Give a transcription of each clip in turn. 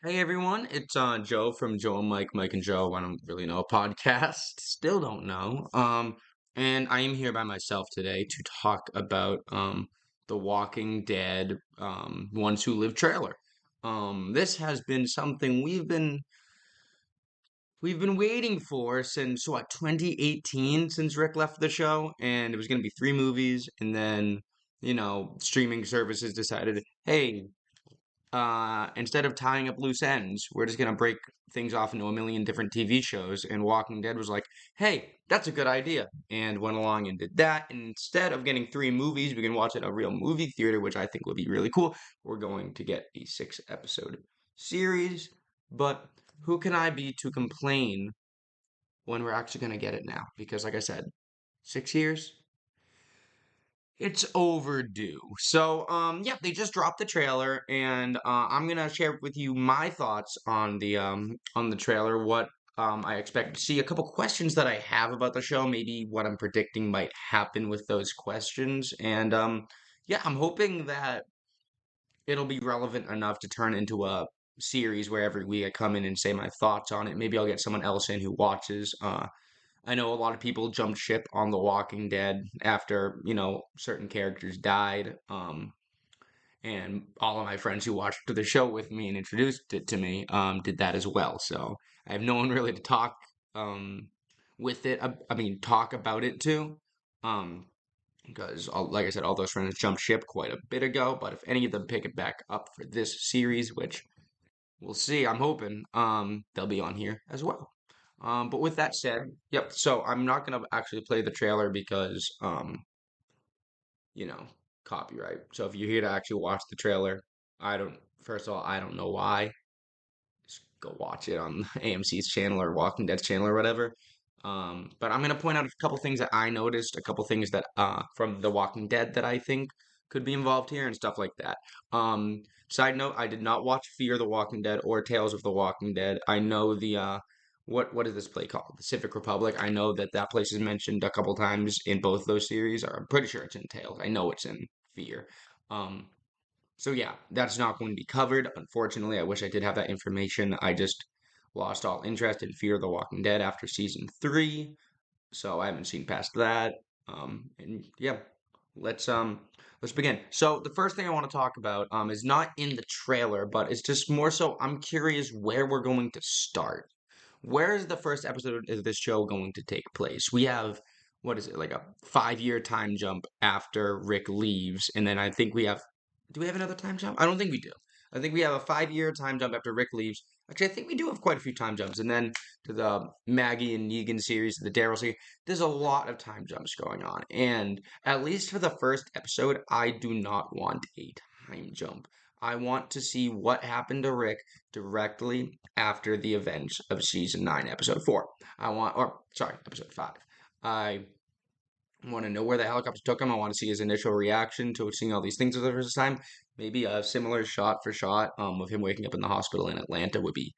Hey everyone, it's Joe from Joe and Mike and Joe. I don't really know a podcast, still don't know. And I am here by myself today to talk about the Walking Dead Ones Who Live trailer. This has been something we've been waiting for since what 2018 since Rick left the show, and it was gonna be three movies, and then streaming services decided, hey, instead of tying up loose ends, we're just gonna break things off into a million different TV shows. And Walking Dead was like, hey, that's a good idea, and went along and did that. And instead of getting three movies, we can watch it at a real movie theater, which I think would be really cool. We're going to get a six-episode series, but who can I be to complain when we're actually gonna get it now? Because, like I said, 6 years. It's overdue. So, yeah, they just dropped the trailer, and I'm gonna share with you my thoughts on the trailer, what I expect to see, a couple questions that I have about the show, maybe what I'm predicting might happen with those questions, and yeah, I'm hoping that it'll be relevant enough to turn into a series where every week I come in and say my thoughts on it. Maybe I'll get someone else in who watches. I know a lot of people jumped ship on The Walking Dead after, certain characters died. And all of my friends who watched the show with me and introduced it to me, did that as well. So I have no one really to talk, um, with it. I mean, talk about it to. Um, because, like I said, all those friends jumped ship quite a bit ago. But if any of them pick it back up for this series, which we'll see, I'm hoping, they'll be on here as well. But with that said, yep. So I'm not gonna actually play the trailer because, you know, copyright. So if you're here to actually watch the trailer, I don't. First of all, I don't know why. Just go watch it on AMC's channel or Walking Dead's channel or whatever. But I'm gonna point out a couple things that I noticed, a couple things that from The Walking Dead that I think could be involved here and stuff like that. Side note, I did not watch Fear the Walking Dead or Tales of the Walking Dead. I know the what is this play called? The Civic Republic. I know that that place is mentioned a couple times in both those series. Or I'm pretty sure it's in Tales. I know it's in Fear. Um, so yeah, that's not going to be covered. Unfortunately, I wish I did have that information. I just lost all interest in Fear the Walking Dead after season three, so I haven't seen past that. And yeah, let's um let's begin. So the first thing I want to talk about is not in the trailer, but it's just more so I'm curious where we're going to start. Where is the first episode of this show going to take place? We have, what is it, like a 5 year time jump after Rick leaves, and then I think we have, do we have another time jump? I don't think we do. I think we have a 5 year time jump after Rick leaves. Actually, I think we do have quite a few time jumps, and then to the Maggie and Negan series, the Daryl series. There's a lot of time jumps going on, and at least for the first episode, I do not want a time jump. I want to see what happened to Rick directly after the events of season 9, episode 4. Episode 5. I want to know where the helicopter took him. I want to see his initial reaction to seeing all these things for the first time. Maybe a similar shot for shot of him waking up in the hospital in Atlanta would be,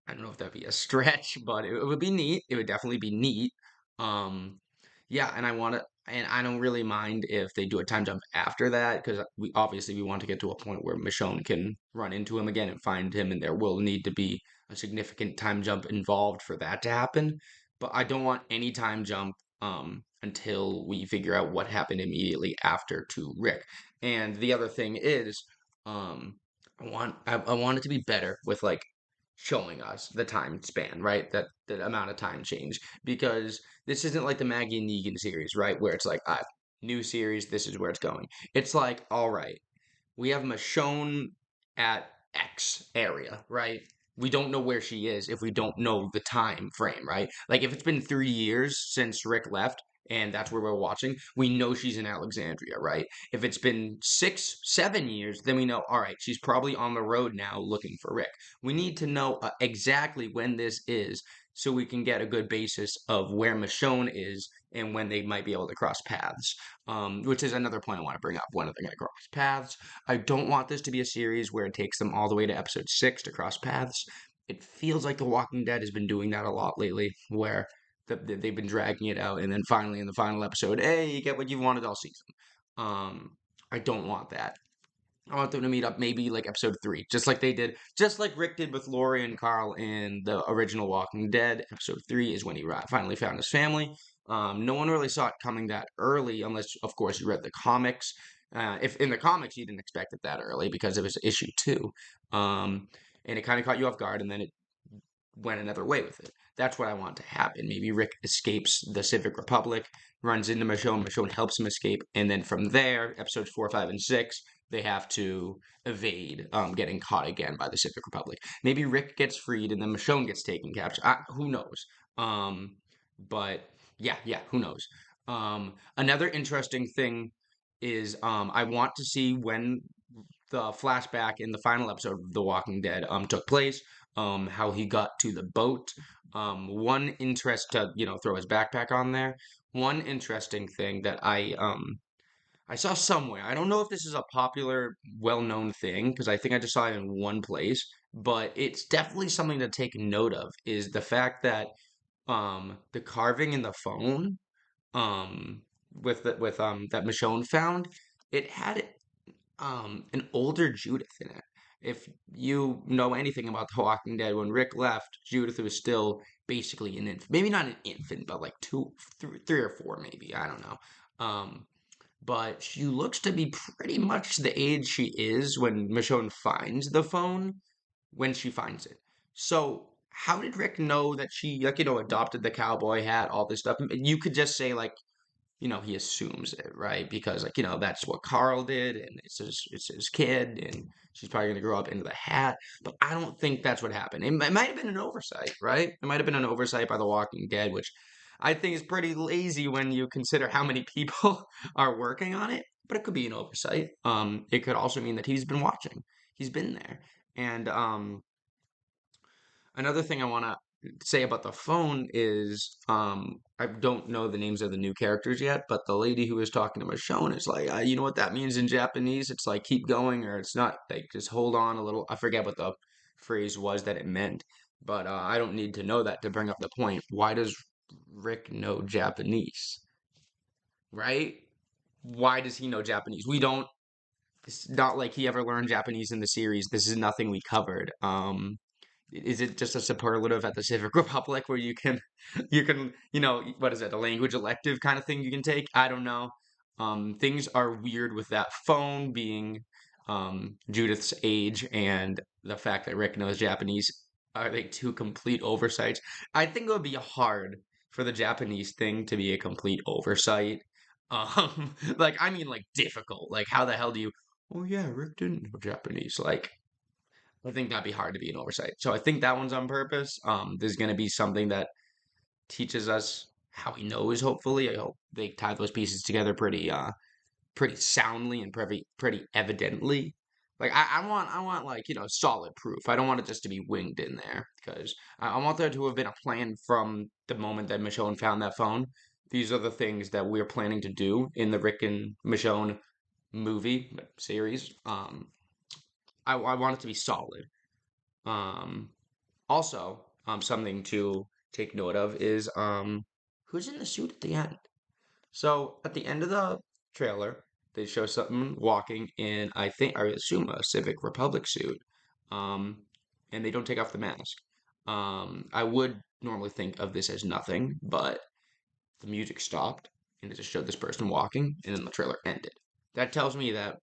I don't know if that'd be a stretch, but it would be neat. It would definitely be neat. Um, yeah, and I don't really mind if they do a time jump after that because we want to get to a point where Michonne can run into him again and find him, and there will need to be a significant time jump involved for that to happen. But I don't want any time jump until we figure out what happened immediately after to Rick. And the other thing is, um, I want it to be better with like showing us the time span, right? That the amount of time change, because this isn't like the Maggie and Negan series, right? Where it's like, new series, this is where it's going. It's like, all right, we have Michonne at X area, right? We don't know where she is if we don't know the time frame, right? Like if it's been 3 years since Rick left and that's where we're watching, we know she's in Alexandria, right? If it's been 6, 7 years, then we know, all right, she's probably on the road now looking for Rick. We need to know exactly when this is so we can get a good basis of where Michonne is and when they might be able to cross paths. Which is another point I want to bring up. When are they going to cross paths? I don't want this to be a series where it takes them all the way to episode 6 to cross paths. It feels like The Walking Dead has been doing that a lot lately, where they've been dragging it out, and then finally in the final episode, hey, you get what you wanted all season. I don't want that. I want them to meet up maybe like episode 3, just like they did, just like Rick did with Lori and Carl in the original Walking Dead. Episode 3 is when he finally found his family. No one really saw it coming that early, unless, of course, you read the comics. If in the comics you didn't expect it that early because it was issue 2, and it kind of caught you off guard, and then it went another way with it. That's what I want to happen. Maybe Rick escapes the Civic Republic, runs into Michonne, Michonne helps him escape, and then from there, episodes 4, 5, and 6, they have to evade getting caught again by the Civic Republic. Maybe Rick gets freed and then Michonne gets taken captured. Who knows? But yeah, who knows? Another interesting thing is I want to see when the flashback in the final episode of The Walking Dead took place, how he got to the boat. One interest to throw his backpack on there. One interesting thing that I saw somewhere. I don't know if this is a popular, well-known thing because I think I just saw it in one place, but it's definitely something to take note of. Is the fact that the carving in the phone that Michonne found, it had an older Judith in it. If you know anything about The Walking Dead, when Rick left, Judith was still basically an infant. Maybe not an infant, but like 3 or 4, maybe. I don't know. But she looks to be pretty much the age she is when Michonne finds the phone, when she finds it. So how did Rick know that she, like, adopted the cowboy hat, all this stuff? You could just say, like, he assumes it, right? Because, like, that's what Carl did, and it's his kid, and she's probably gonna grow up into the hat. But I don't think that's what happened. It might have been an oversight, right? It might have been an oversight by The Walking Dead, which I think is pretty lazy when you consider how many people are working on it. But it could be an oversight. It could also mean that he's been watching. He's been there. And another thing I want to say about the phone is I don't know the names of the new characters yet, but the lady who was talking to Michonne is like, you know what that means in Japanese? It's like keep going, or it's not like just hold on a little. I forget what the phrase was that it meant, but I don't need to know that to bring up the point. Why does Rick know Japanese? Right? Why does he know Japanese? We don't. It's not like he ever learned Japanese in the series. This is nothing we covered. Is it just a superlative at the Civic Republic where you can, what is it, a language elective kind of thing you can take? I don't know. Things are weird with that phone being Judith's age and the fact that Rick knows Japanese. Are they two complete oversights? I think it would be hard for the Japanese thing to be a complete oversight. Like, I mean, like, difficult. Like, how the hell do you, oh yeah, Rick didn't know Japanese. Like, I think that'd be hard to be an oversight. So I think that one's on purpose. There's going to be something that teaches us how he knows. Hopefully, I hope they tie those pieces together pretty soundly and pretty evidently. Like I want like solid proof. I don't want it just to be winged in there because I want there to have been a plan from the moment that Michonne found that phone. These are the things that we're planning to do in the Rick and Michonne movie series. I want it to be solid. Um, Also, something to take note of is who's in the suit at the end. So at the end of the trailer, they show something walking in, I assume, a Civic Republic suit, um, and they don't take off the mask. I would normally think of this as nothing, but the music stopped and it just showed this person walking, and then the trailer ended. That tells me that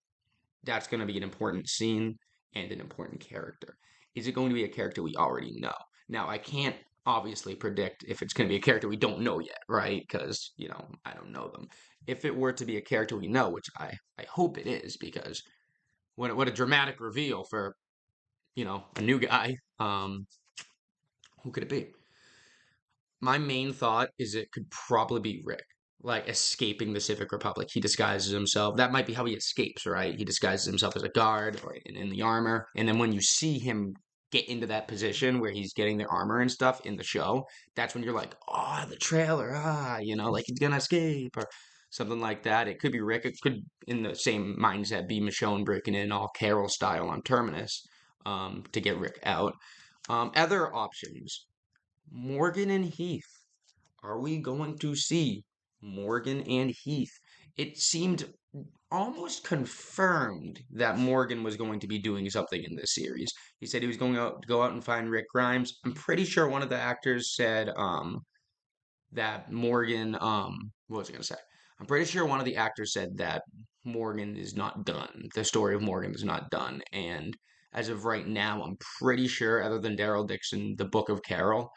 that's going to be an important scene and an important character. Is it going to be a character we already know? Now, I can't obviously predict if it's going to be a character we don't know yet, right? Because, I don't know them. If it were to be a character we know, which I hope it is, because what a dramatic reveal for, a new guy. Who could it be? My main thought is it could probably be Rick, like escaping the Civic Republic. He disguises himself. That might be how he escapes, right? He disguises himself as a guard or in the armor. And then when you see him get into that position where he's getting the armor and stuff in the show, that's when you're like, oh, the trailer, like he's gonna escape or something like that. It could be Rick. It could, in the same mindset, be Michonne breaking in all Carol style on Terminus to get Rick out. Other options. Morgan and Heath. Are we going to see Morgan and Heath it seemed almost confirmed that Morgan was going to be doing something in this series. He said he was going out to go out and find Rick Grimes. I'm pretty sure one of the actors said that Morgan what was I gonna say? I'm pretty sure one of the actors said that Morgan is not done. The story of Morgan is not done. And as of right now, I'm pretty sure, other than Daryl Dixon, the Book of Carol,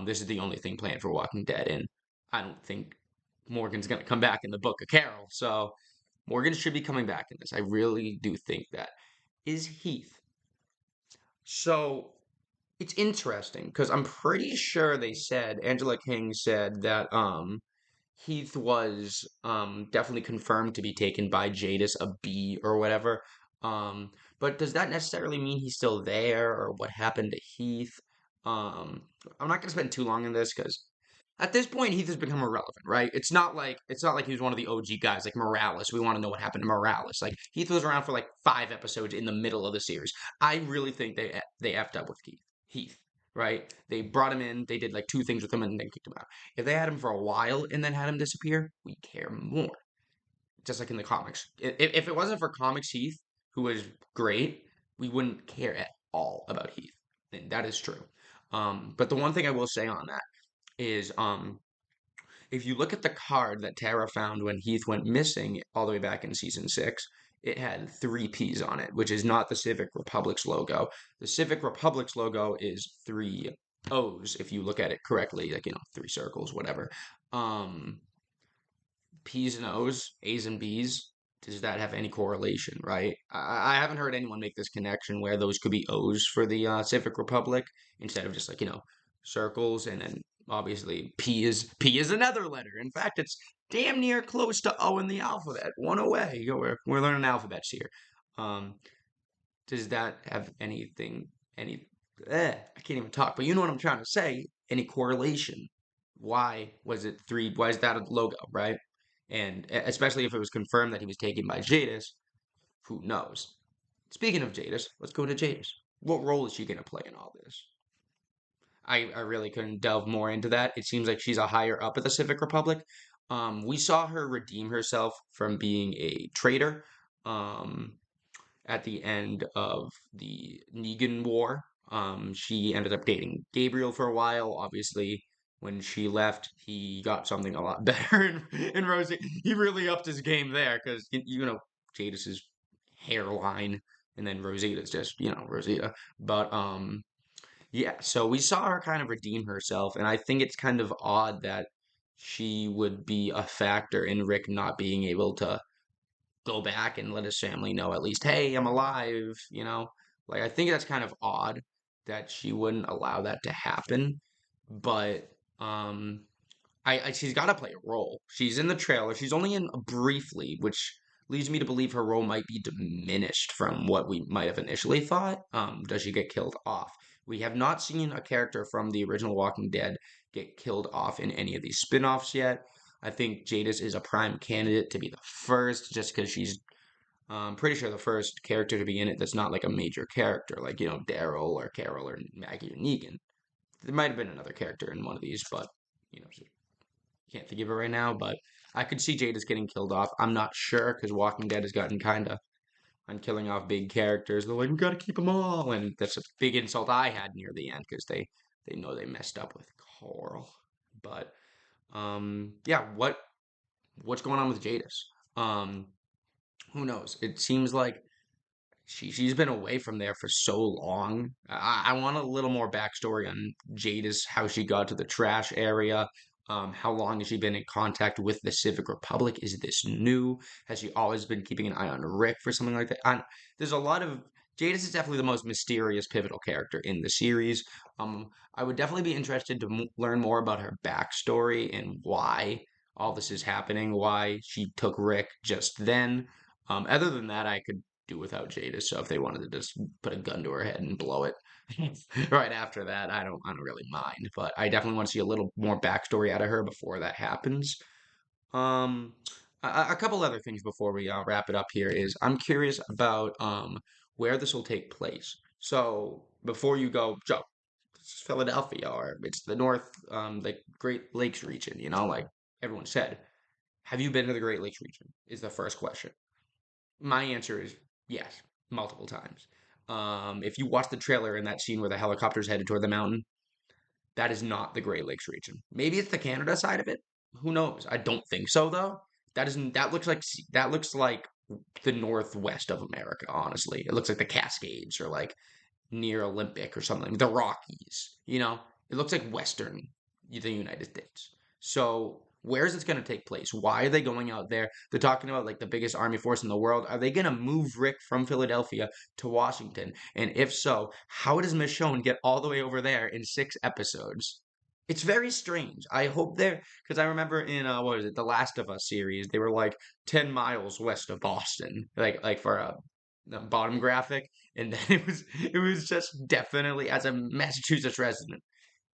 this is the only thing planned for Walking Dead. And I don't think Morgan's gonna come back in the Book of Carol. So Morgan should be coming back in this. I really do think that. Is Heath? So it's interesting because I'm pretty sure they said Angela King said that Heath was definitely confirmed to be taken by Jadis, a bee or whatever. But does that necessarily mean he's still there or what happened to Heath? Um, I'm not gonna spend too long on this because at this point Heath has become irrelevant, right? It's not like he was one of the OG guys like Morales. We want to know what happened to Morales. Like Heath was around for like 5 episodes in the middle of the series. I really think they effed up with Heath, right? They brought him in, they did like two things with him, and then kicked him out. If they had him for a while and then had him disappear, we care more. Just like in the comics. If it wasn't for comics Heath, who was great, we wouldn't care at all about Heath. And that is true. But the one thing I will say on that is if you look at the card that Tara found when Heath went missing all the way back in season 6, it had 3 P's on it, which is not the Civic Republic's logo. The Civic Republic's logo is 3 O's, if you look at it correctly, like, 3 circles, whatever. Um, P's and O's, A's and B's, does that have any correlation, right? I haven't heard anyone make this connection where those could be O's for the Civic Republic instead of just like, circles, and then obviously P is another letter. In fact, it's damn near close to O in the alphabet. One away. We're learning alphabets here. Um, does that have I can't even talk, but you know what I'm trying to say? Any correlation? Why is that a logo, right? And especially if it was confirmed that he was taken by Jadis, who knows? Speaking of Jadis, let's go to Jadis. What role is she going to play in all this? I really couldn't delve more into that. It seems like she's a higher up at the Civic Republic. We saw her redeem herself from being a traitor um, at the end of the Negan War. She ended up dating Gabriel for a while. Obviously, when she left, he got something a lot better in Rosie. He really upped his game there because, Jadis's hairline, and then Rosita's just, Rosita. But yeah, so we saw her kind of redeem herself, and I think it's kind of odd that she would be a factor in Rick not being able to go back and let his family know at least, hey, I'm alive, Like, I think that's kind of odd that she wouldn't allow that to happen, but um, she's got to play a role. She's in the trailer. She's only in briefly, which leads me to believe her role might be diminished from what we might have initially thought. Does she get killed off? We have not seen a character from the original Walking Dead get killed off in any of these spin-offs yet. I think Jadis is a prime candidate to be the first, just because she's pretty sure the first character to be in it that's not like a major character, like, Daryl or Carol or Maggie or Negan. There might have been another character in one of these, but, can't think of it right now, but I could see Jada's getting killed off. I'm not sure because Walking Dead has gotten kind of on killing off big characters. They're like, we got to keep them all, and that's a big insult I had near the end because they know they messed up with Coral. But yeah, what's going on with Jadis? Um, who knows? It seems like she's been away from there for so long. I want a little more backstory on Jadis, how she got to the trash area. How long has she been in contact with the Civic Republic? Is this new? Has she always been keeping an eye on Rick for something like that? There's a lot of Jadis is definitely the most mysterious, pivotal character in the series. I would definitely be interested to learn more about her backstory and why all this is happening, why she took Rick just then. Other than that, I could do without Jada. So if they wanted to just put a gun to her head and blow it right after that, I don't really mind. But I definitely want to see a little more backstory out of her before that happens. Um, a couple other things before we wrap it up here is I'm curious about where this will take place. So before you go, Joe, it's Philadelphia or it's the North, the Great Lakes region, like everyone said. Have you been to the Great Lakes region? Is the first question. My answer is yes, multiple times. If you watch the trailer in that scene where the helicopter's headed toward the mountain, that is not the Great Lakes region. Maybe it's the Canada side of it. Who knows? I don't think so though. That looks like the northwest of America, honestly. It looks like the Cascades or like near Olympic or something. The Rockies, you know? It looks like western the United States. So, where is this going to take place? Why are they going out there? They're talking about like the biggest army force in the world. Are they going to move Rick from Philadelphia to Washington? And if so, how does Michonne get all the way over there in 6 episodes? It's very strange. I hope they're because I remember in what was it, the Last of Us series, they were like 10 miles west of Boston, like for a bottom graphic, and then it was just definitely as a Massachusetts resident,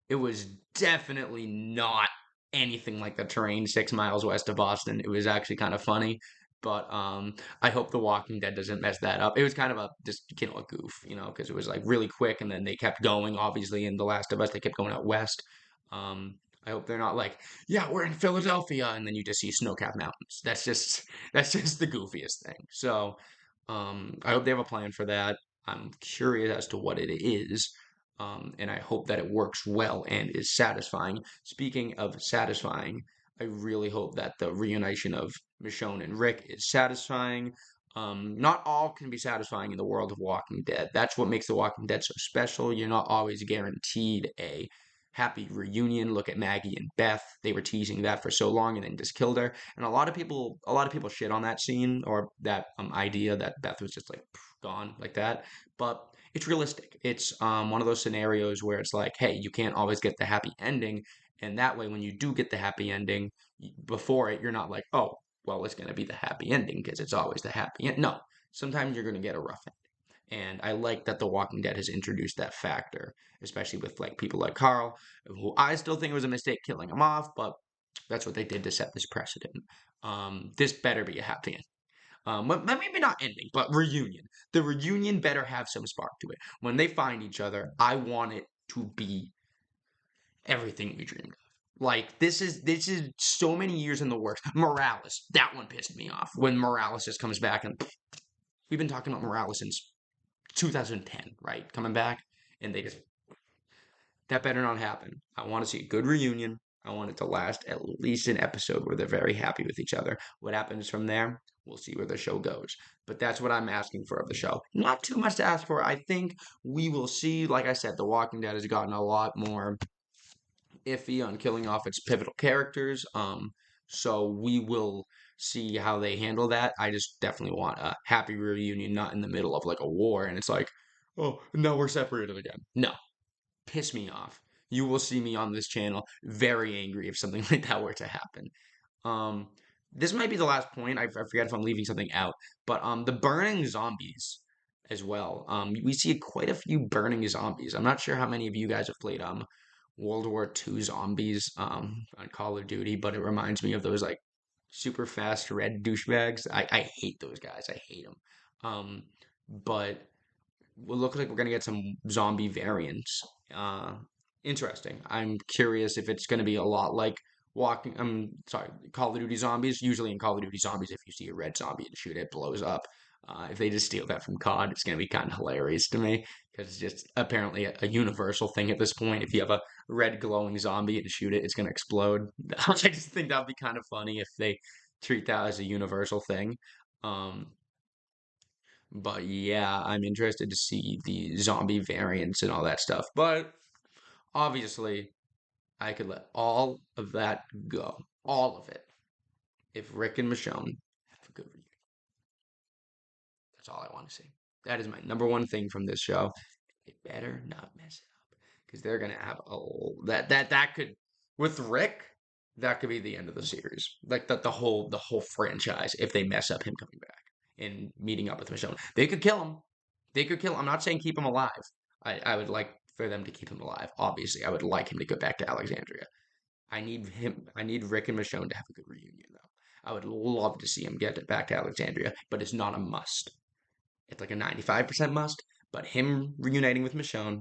it was definitely not anything like the terrain 6 miles west of Boston. It was actually kind of funny. But I hope The Walking Dead doesn't mess that up. It was kind of a goof, because it was like really quick, and then they kept going. Obviously, in The Last of Us, they kept going out west. I hope they're not like, yeah, we're in Philadelphia, and then you just see snow-capped mountains. That's just the goofiest thing. So, I hope they have a plan for that. I'm curious as to what it is. And I hope that it works well and is satisfying. Speaking of satisfying, I really hope that the reunition of Michonne and Rick is satisfying. Not all can be satisfying in the world of Walking Dead. That's what makes The Walking Dead so special. You're not always guaranteed a happy reunion. Look at Maggie and Beth. They were teasing that for so long and then just killed her. And a lot of people shit on that scene or that idea that Beth was just like gone like that. But it's realistic. It's one of those scenarios where it's like, hey, you can't always get the happy ending, and that way, when you do get the happy ending, before it, you're not like, oh, well, it's gonna be the happy ending because it's always the happy end. No, sometimes you're gonna get a rough ending, and I like that The Walking Dead has introduced that factor, especially with like people like Carl, who I still think it was a mistake killing him off, but that's what they did to set this precedent. This better be a happy ending. But maybe not ending, but reunion. The reunion better have some spark to it. When they find each other, I want it to be everything we dreamed of. Like this is so many years in the works. Morales, that one pissed me off when Morales just comes back, and we've been talking about Morales since 2010, right? Coming back, and they just that better not happen. I want to see a good reunion. I want it to last at least an episode where they're very happy with each other. What happens from there, we'll see where the show goes. But that's what I'm asking for of the show. Not too much to ask for. I think we will see. Like I said, The Walking Dead has gotten a lot more iffy on killing off its pivotal characters. So we will see how they handle that. I just definitely want a happy reunion, not in the middle of like a war, and it's like, oh, no, we're separated again. No, piss me off. You will see me on this channel very angry if something like that were to happen. Um, this might be the last point. I forget if I'm leaving something out, but the burning zombies as well. We see quite a few burning zombies. I'm not sure how many of you guys have played World War II zombies on Call of Duty, but it reminds me of those like super fast red douchebags. I hate those guys. I hate them. But will look like we're gonna get some zombie variants. Uh, Interesting. I'm curious if it's gonna be a lot like walking. I'm sorry, Call of Duty zombies. Usually in Call of Duty zombies, if you see a red zombie and shoot it, it blows up. If they just steal that from COD, it's gonna be kind of hilarious to me because it's just apparently a universal thing at this point. If you have a red glowing zombie and shoot it, it's gonna explode. I just think that'd be kind of funny if they treat that as a universal thing. Um, but yeah, I'm interested to see the zombie variants and all that stuff. But obviously, I could let all of that go. All of it. If Rick and Michonne have a good reunion. That's all I want to see. That is my number one thing from this show. It better not mess it up. Because they're gonna have that could with Rick, that could be the end of the series. Like the whole franchise if they mess up him coming back and meeting up with Michonne. They could kill him. They could kill him. I'm not saying keep him alive. I would like for them to keep him alive. Obviously, I would like him to go back to Alexandria. I need Rick and Michonne to have a good reunion though. I would love to see him get back to Alexandria, but it's not a must. It's like a 95% must, but him reuniting with Michonne,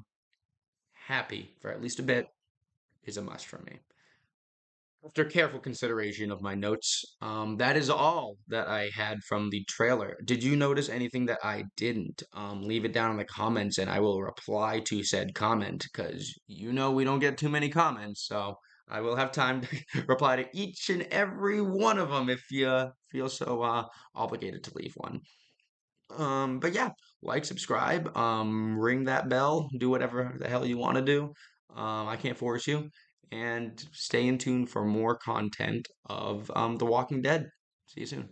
happy for at least a bit, is a must for me. After careful consideration of my notes, that is all that I had from the trailer. Did you notice anything that I didn't? Leave it down in the comments and I will reply to said comment because we don't get too many comments, so I will have time to reply to each and every one of them if you feel so obligated to leave one. But yeah, like, subscribe, ring that bell, do whatever the hell you want to do. I can't force you. And stay in tune for more content of The Walking Dead. See you soon.